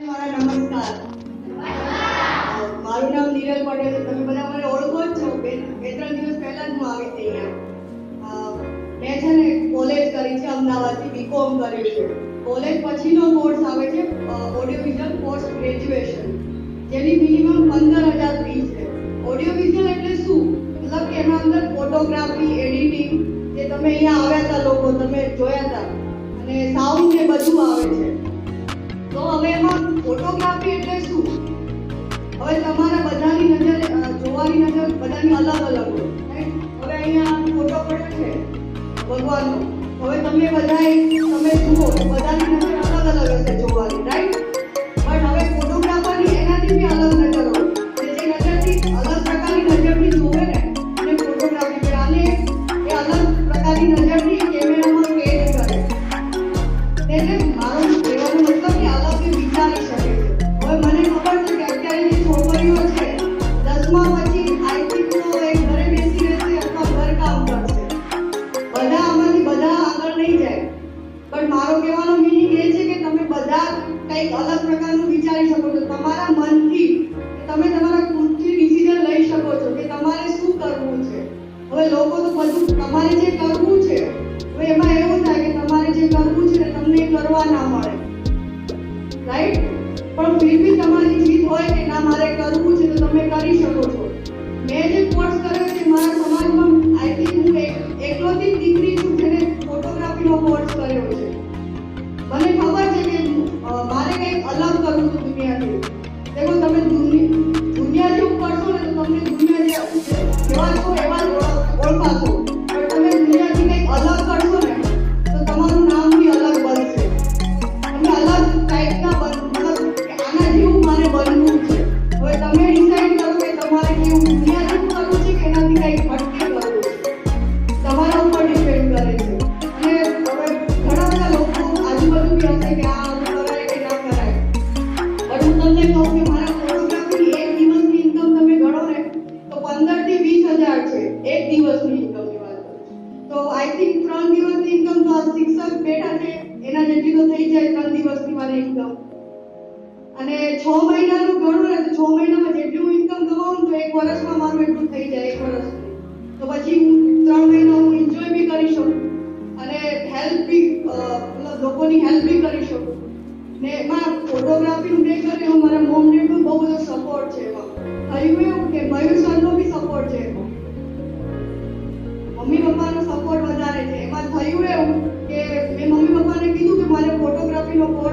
મારા નમસ્કાર. મારું નામ નીરજ પટેલ છે. તમે બધા મને ઓળખો જ છો. બે ત્રણ દિવસ પહેલા જ હું આવી હતી અહીંયા. મેં છે ને કોલેજ કરી છે અમદાવાદથી, બીકોમ કર્યું છે. કોલેજ પછીનો કોર્સ આવે છે ઓડિયો વિઝ્યુઅલ પોસ્ટ ગ્રેજ્યુએશન, જેની મિનિમમ 15,000 ફી છે. ઓડિયો વિઝ્યુઅલ એટલે શું? મતલબ કે એના અંદર ફોટોગ્રાફી, એડિટિંગ, જે તમે અહીંયા આવ્યા હતા લોકો, તમે જોયા હતા, અને સાઉન્ડ ને બધું આવે છે. તો હવે એમાં ફોટોગ્રાફી એટલે શું? હવે તમારા બધાની નજર, જોવાની નજર બધાની અલગ અલગ હોય. હવે અહીંયા ફોટો પડ્યો છે ભગવાનનો. હવે તમે બધાએ તમે જુઓ, બધાની નજર અલગ અલગ હશે જોવાની, રાઈટ? બટ હવે ફોટોગ્રાફરની એનાથી બી અલગ નજર હોય. જે નજરથી અલગ પ્રકારની નજરથી જોવે ને એને ફોટોગ્રાફી કરે, અને એ અલગ પ્રકારની નજરથી કેમેરામાં કેદ કરે. એટલે મારો કહેવાનો મતલબ કે અલગ વિચારી શકે છે. હવે મને ખબર છે કે અત્યારે જે છોકરીઓ છે 10મા પછી આઈ થિંક તો એ ઘરે બેસી રહેશે અથવા ઘરકામ કરશે. બધા આમાંથી બધા આગળ નહીં જાય. પણ મારો કહેવાનો મીનિંગ એ છે કે તમે બધા કંઈક અલગ પ્રકારનું વિચારી શકો છો. તમારા મનથી તમે તમારા ખુદથી ડિસિઝન લઈ શકો છો કે તમારે શું કરવું છે. હવે લોકો તો બધું તમારે જે કરવું છે, હવે એમાં એવું થાય કે તમારે જે કરવું છે ને તમને કરવા ના મળે, રાઈટ? પણ ફિર બી તમારી જીત હોય કે ના મારે કરવું છે તો તમે કરી શકો છો. મેં જે કોર્સ કર્યો છે મારા સમાજમાં, આઈ થિંક હું એકલોથી દીકરી છું જેને ફોટોગ્રાફીનો કોર્સ કર્યો છે. મને ખબર છે કે મારે કંઈક અલગ કરવું છે દુનિયાથી. દેખો, તમે દુનિયા જેવું કરશો ને તો તમને દુનિયા જેવા છો એવા જ ઓળખાશો. પણ તમે દુનિયાથી કંઈક અલગ કરશો ને તો તમારું નામ બી અલગ બનશે. તમે અલગ ટાઈપના મતલબ કે આના જેવું મારે બનવું છે. હવે તમે ડિસાઈડ કરો કે તમારે કેવું દુનિયા જેવું કરવું છે કે એનાથી કંઈક હટકે કરવું છે. તમારા ઉપર ડિપેન્ડ કરે છે. અને હવે ઘણા બધા લોકો આજુબાજુ બી હશે કે આ કરાય કે ના કરાય. પણ હું તમને કહું કે મારા ફોટોગ્રાફીની એક દિવસની ઇન્કમ તમે ગણો ને તો 15 થી 20,000 છે. એક દિવસની ઇન્કમની વાત કરું. તો આઈ થિંક 3 દિવસની ઇન્કમ તો આ શિક્ષક બેઠા છે એના જેટલી તો થઈ જાય 3 દિવસની મારી ઇન્કમ. અને 6 મહિનાનું ગણો ને તો 6 મહિનામાં જેટલું હું ઇન્કમ કમાઉં તો એક વર્ષમાં મારું એટલું થઈ જાય, એક વર્ષનું. તો પછી હું 3 મહિના હું એન્જોય બી કરી શકું અને હેલ્પ બી મતલબ લોકોની હેલ્પ બી કરી શકું. ને એમાં ફોટોગ્રાફીનું મેં કર્યું, મારા મોમને પણ બહુ બધો સપોર્ટ છે એમાં. થયું એવું કે મયુર સરનો બી સપોર્ટ છે એમાં. મમ્મી પપ્પાનો સપોર્ટ વધારે છે. એમાં થયું એવું કે મેં મમ્મી પપ્પાને કીધું કે મારે ફોટોગ્રાફીનો કોર્સ